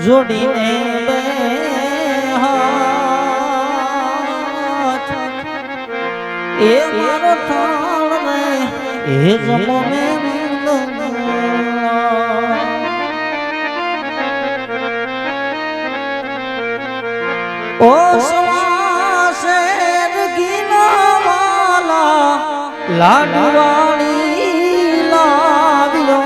જોડીને બે હાથ એ મારો થાળ રે એ જમો મે ઓ શેર ગીના વાલા લાડવાળી લાવ્યો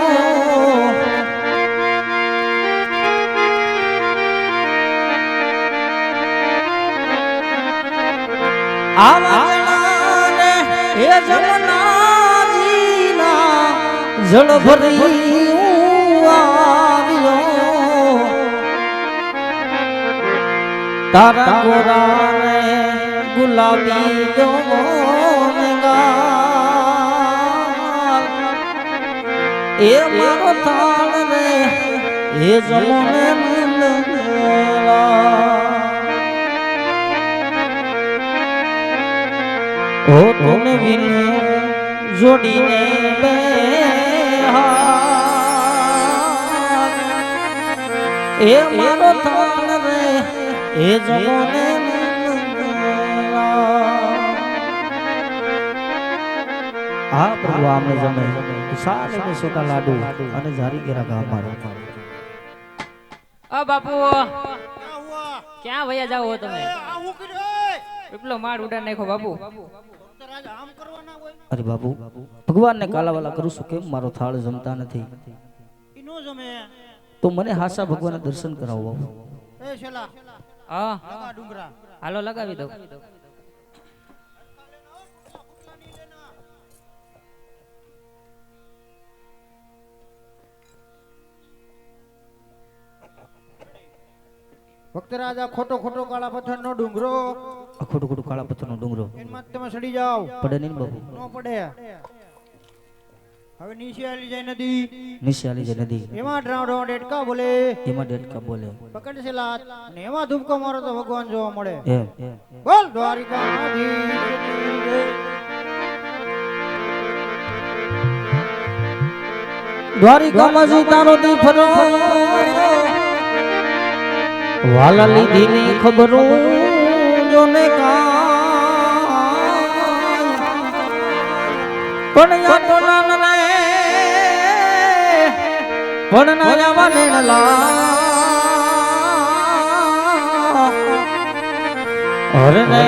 આવાને હે જમનાજીના જળ ભરી આવ્યો તારા ગોરા ને ગુલાબી જો એ મારો થાળ રે એ જમોને ઓ તુને વિન જોડીને બે હાથ એ મારો થાળ રે એ જમોને હા પ્રભુ આમે જમે સાલે ને સોટા લાડુ અને જારી કેરા ગામ મારો ઓ બાપુ ક્યાં વયા જાવ તમે એટલો માર ઉડા નાખો બાપુ અરે બાપુ ભગવાન ને કાલાવાલા કરું છું કેમ મારો થાળ જમતા નથી તો મને હાસા ભગવાન દર્શન કરાવો બાપુ હા હાલો લગાવી દો ભક્ત રાજા ખોટો ખોટો કાળા પથ્થર નો ડુંગરો ખોટો ખોટો કાળા પથ્થર નો ડુંગરો એમાં તમે સડી જાઓ પડે નહીં બાપુ નો પડે હવે નીચે આલી જાય નદી એમાં ડ્રાઉડો ડેટકા બોલે પકડ છે લાત અને એમાં ધૂપકો મારો તો ભગવાન જોવા મળે બોલ દ્વારિકામાં જી તારો દી ફરો વાલા લીધી ની ખબરો જોને પણ યા તો નાન રે પણ ના જવા નેણલા અરે રે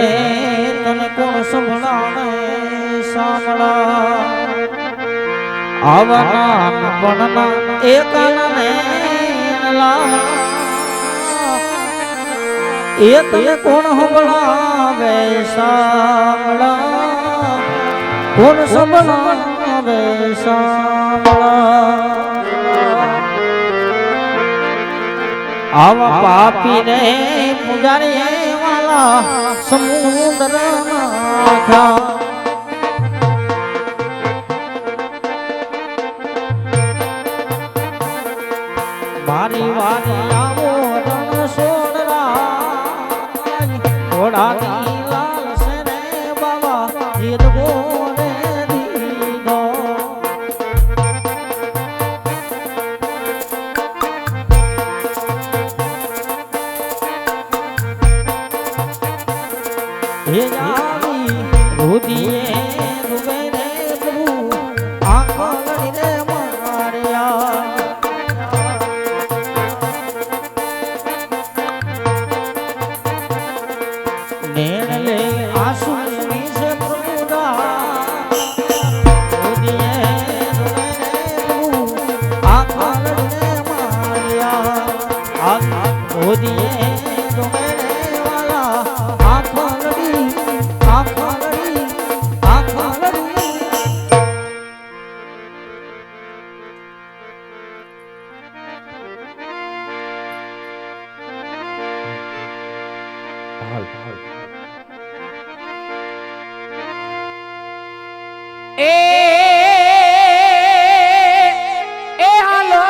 તને કોણ સંભળાવે સાંભળા આવના પણ ના એકાના નેણલા એ તને કોણ સંભળાવે સાંભળા કોણ સંભળાવે સાંભળા આવા પાપી રે પુજારી વાલા સમુદ્ર નાખા મારી વારી આવો રણ સોડરા ઘોડાની લાલ સે રે બાબા જીત બોલે દીધો હે જાવી રુદીએ રૂબે રે પ્રભુ આંખો લડી રે માર્યા નેણલે આસુ સે પ્રભુરા રુદીએ રૂબે રે પ્રભુ આંખો લડી રે માર્યા રુદીએ રૂબે રે વાલા આંખો લડી હાલો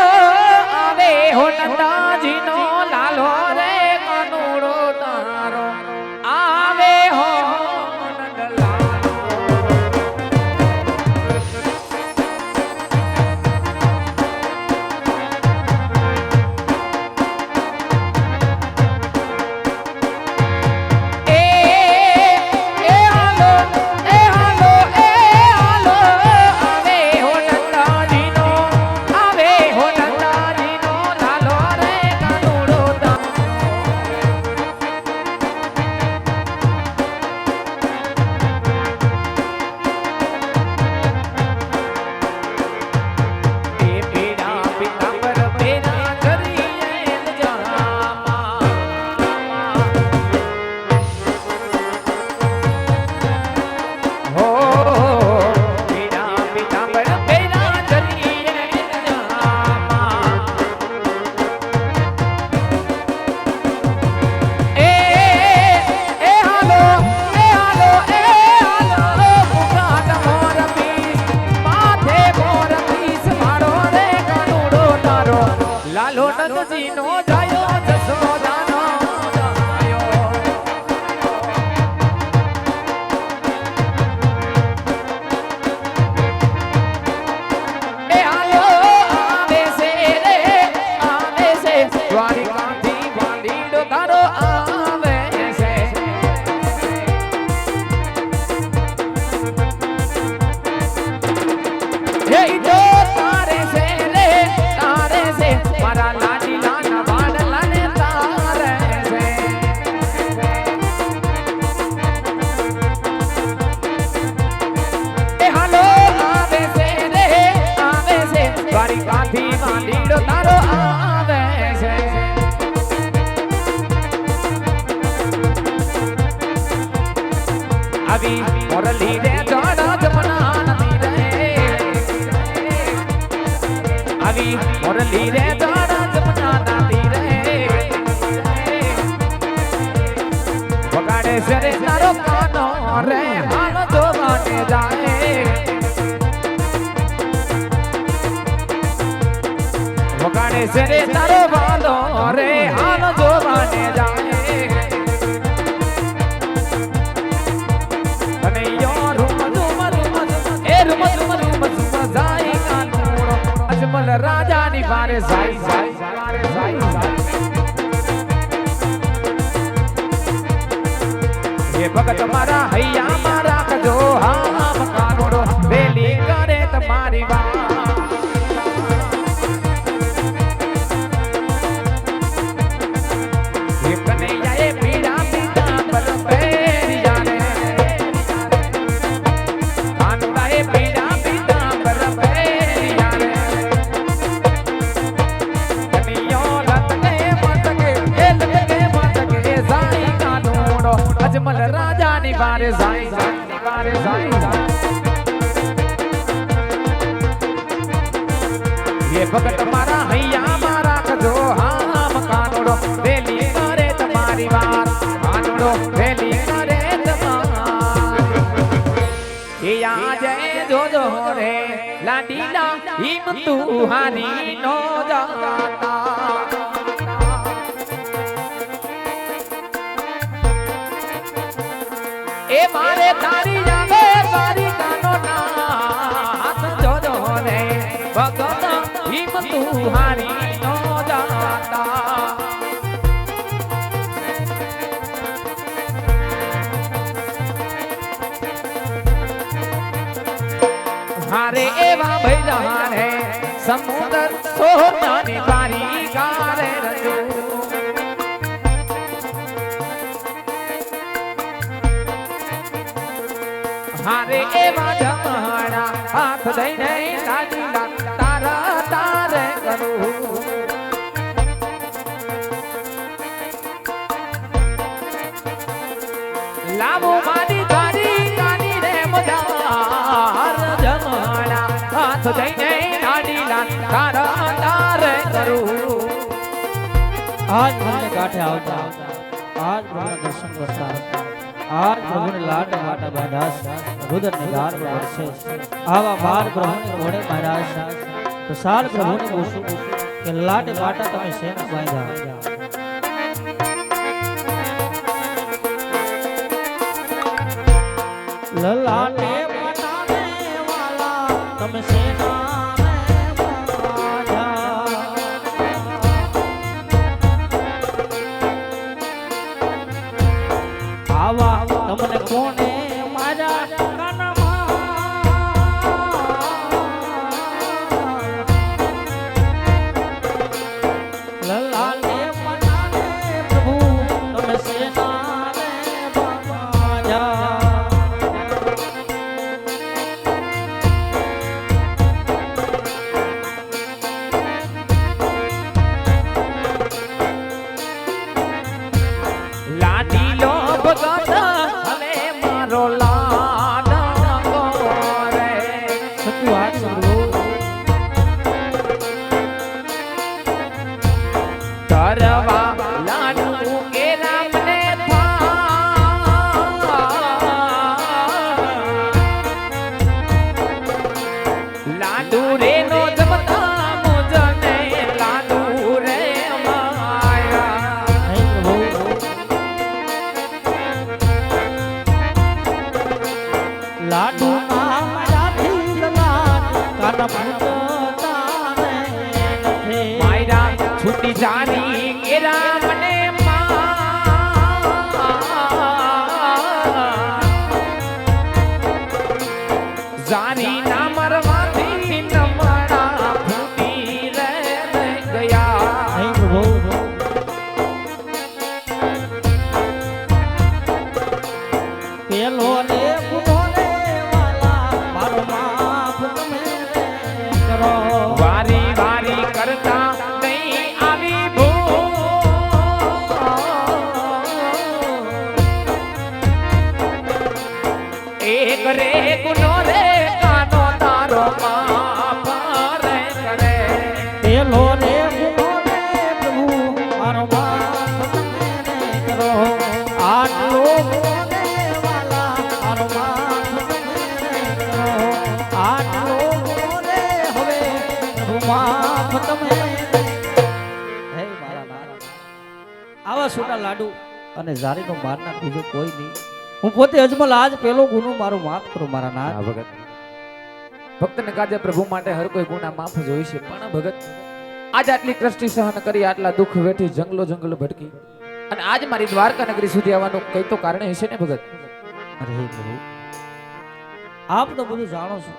આવે હો નંદાજી નો લાલો રે કનુડો તારો આવે હો નંદલાલો રઘુજી નો જાયો જસોદાનો જાયો એ આયો આવે છે રે આવે છે દ્વારિકાથી વાલીડો તારો આવે છે હે જો તારે છે રે તારે છે મારા લાડીલાના વાડલાને તારે છે એ હાલો આવે છે રે આવે છે દ્વારિકાથી વાલીડો તારો આવે છે આવી મોરલી રે જાડા જમના નથી રહે આવી મોરલી રે જાડા જમના નથી રહે વગાડે છે રે તારો કાનો રે હાલો જો માટે જાય વગાડે છે રે તારો વાલો રે હાલો જો માટે જાય અને યો રૂમ એ રૂમ જાય કાનુડો અજમલ રાજાની વારે જાય વારે જાય એ ભગત મારા હૈયા મારા કજો હામ કાનુડો વેલી કરે તમારી વાત એ કનૈયાએ પીડા પીડા પર પેરિયા રે કાનુડાએ પીડા પીડા પર પેરિયા રે કનૈયો લટકે મટકે જાય કાનુડો અજમલ રાજાની વારે જાય વારે જાય એ ભગત મારા હૈયા મારા કજો હામ કાનુડો વેલી કરે તમારી વાત કાનુડો વેલી કરે તમારી એ આજે જોજો રે લાડીલા હિમતુ હાની નો જાતા એ મારે તારી જાવે તારી કાનો નાથ જોજો રે ભગત હિમતુ હારી નો જાતા હારે એવા ભૈલા રે સમુદ્ર સોનાની પારી ગારે રજો હારે એવા જમાડા હાથ દઈને લાડીલા તારા તારે કરું લાવો મારી તારી કાની રે મજાર જમાડા હાથ દઈને લાડીલા તારા તારે કરું આજ પ્રભુને કાંઠે આવતા આજ પ્રભુના દર્શન કરતા આજ પ્રભુને લાડ માટા બાંધાસ રુદનને ગાર વર્ષે આવા બાર પ્રભુને ઘોડે બાંધાસ તો સાલ પ્રભુને પૂછું કે લાડ માટા તમે શેમ બાંધ્યા લલાટે બનાને વાલા તમે શેના તમને કોને મારા કાનમાં લલાને મનાને પ્રભુ તમે સેનાને બાજા લાડી લો ભગત હવે મારો લાડ લાડુ નામ રાધી લલાટ કાના પૂજતા રે માયરા છૂટી જાની કેરા મને જાની ના મરવાથી નમણા ફૂટી રે ગયા હે પ્રભુ પેલો ને ગુનો રે વાલા મારો માફ તમે રે કરો વારી વારી કરતા નહીં આવી ભૂલ એક રે ગુનો રે કાનો તારો માફ રે કરે પેલો ને ગુનો રે પ્રભુ મારો માફ તમે રે કરો આટલો ગુનો રે વાલા મારો માફ તમે રે કરો આટલો ગુનો રે હવે પ્રભુ માફ તમે રે હે મારા નાથ આવા છોટા લાડુ અને જારીનો મારનાર બીજો કોઈ નહીં હું પોતે અજમલ આજ પેલો ગુનો મારો માફ કરો મારા નાથ હા ભગત ભક્તને કાજે પ્રભુ માટે હર કોઈ ગુના માફ જ હોય છે પણ ભગત આજ આટલી કષ્ટી સહન કરી આટલા દુઃખ વેઠી જંગલો જંગલો ભટકી અને આજ મારી દ્વારકા નગરી સુધી આવવાનું કઈ તો કારણ હશે ને ભગત અરે હે પ્રભુ આપ તો બધું જાણો છો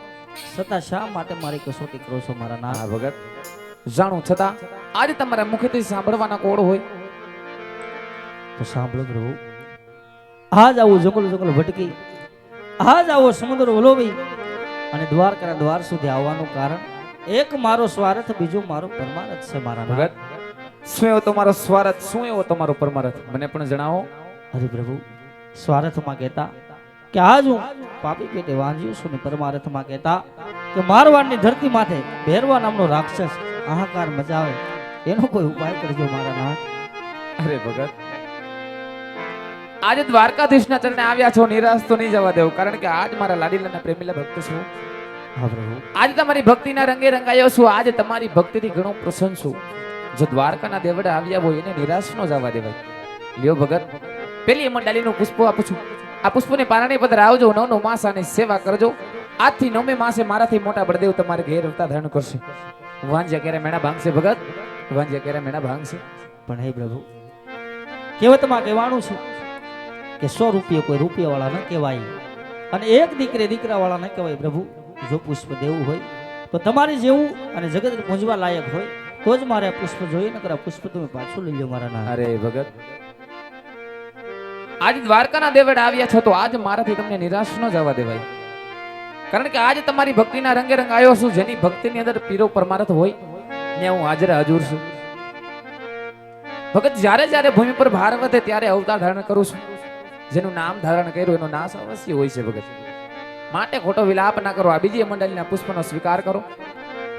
છતાં શા માટે મારી કસોટી કરો છો મારા નાથ હા ભગત જાણું છતાં આજે તમારા મુખેથી સાંભળવાના કોડ હોય તો સાંભળો પ્રભુ આજ આવો જંગલ જંગલ ભટકી આજ આવો સમુદ્ર વલોવી અને દ્વારકાના દ્વાર સુધી આવવાનું કારણ એક મારો સ્વાર્થ બીજો મારો પરમાર્થ છે મારા નાથ ભગત શું એવો તમારો સ્વાર્થ શું એવો તમારો પરમાર્થ મને પણ જણાવો અરે પ્રભુ સ્વાર્થમાં કહેતા કે આજ હું પાપી પેટે વાંજ્યો છું ને પરમાર્થમાં કહેતા કે મારવાડની ધરતી માથે ભેરવા નામનો રાક્ષસ આહાકાર મચાવે એનો કોઈ ઉપાય કરજો મારા નાથ અરે ભગત આજે દ્વારકાધીશના ચરણે આવ્યા છો નિરાશ તો નહીં જવા દેવું કારણ કે આજ મારા લાડીલાના પ્રેમીલા ભક્ત છું હા પ્રભુ આજે તમારી ભક્તિના રંગે રંગાયો છું આજે તમારી ભક્તિથી ઘણો પ્રસન્ન છું જો દ્વારકાના દેવડે આવ્યા હોય એને નિરાશ ન જવા દેવાય લ્યો ભગત પેલી મંડાલીનું પુષ્પ આપું છું આ પુષ્પને પારણે પત્ર આવજો નવનો માસ આની સેવા કરજો આજથી નવમે માસે મારાથી મોટા બળદેવ તમારે ઘેર અવતાર ધારણ કરશે વાંજ્યા ક્યારે મેણા ભાંગશે ભગત વાંજ્યા ક્યારે મેણા ભાંગશે પણ હે પ્રભુ કહેવતમાં કહેવાનું છે કે 100 રૂપિયા કોઈ રૂપિયા વાળા ન કહેવાય અને એક દીકરે દીકરા વાળા ન કહેવાય પ્રભુ જો પુષ્પ દેવું હોય તો તમારી જેવું અને જગત પૂજવા લાયક હોય તો જ મારે આ પુષ્પ જોઈએ નકર આ પુષ્પ તમે પાછું લઈ લો મારા નાથ અરે ભગત આજ દ્વારકાના દેવડે આવ્યા છો તો આજ મારાથી તમને નિરાશ ન જવા દેવાય કારણ કે આજ તમારી ભક્તિના રંગે રંગ આવ્યો છું જેની ભક્તિની અંદર પીરો પરમાર્થ હોય ત્યાં હું હાજર હજુર છું ભગત જ્યારે જ્યારે ભૂમિ પર ભાર વધે ત્યારે અવતાર ધારણ કરું છું જેનું નામ ધારણ કર્યું એનો નાશ અવશ્ય હોય છે ભગત માટે ખોટો વિલાપ ના કરો આ બીજી મંડળીના પુષ્પનો સ્વીકાર કરો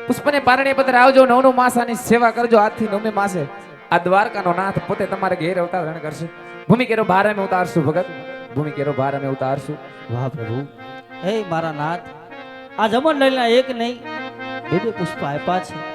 પુષ્પને પારણે પત્ર આવજો નવનો માસ આની સેવા કરજો આજથી નવમે માસે આ દ્વારકાનો નાથ પોતે તમારે ઘેર અવતાર ધારણ કરશે ભૂમિ કેરો ભાર અમે ઉતારશું ભગત ભૂમિ કેરો ભાર અમે ઉતારશું વાહ પ્રભુ હે મારા નાથ આ જમન લઈના એક નહીં બે પુષ્પ આપ્યા છે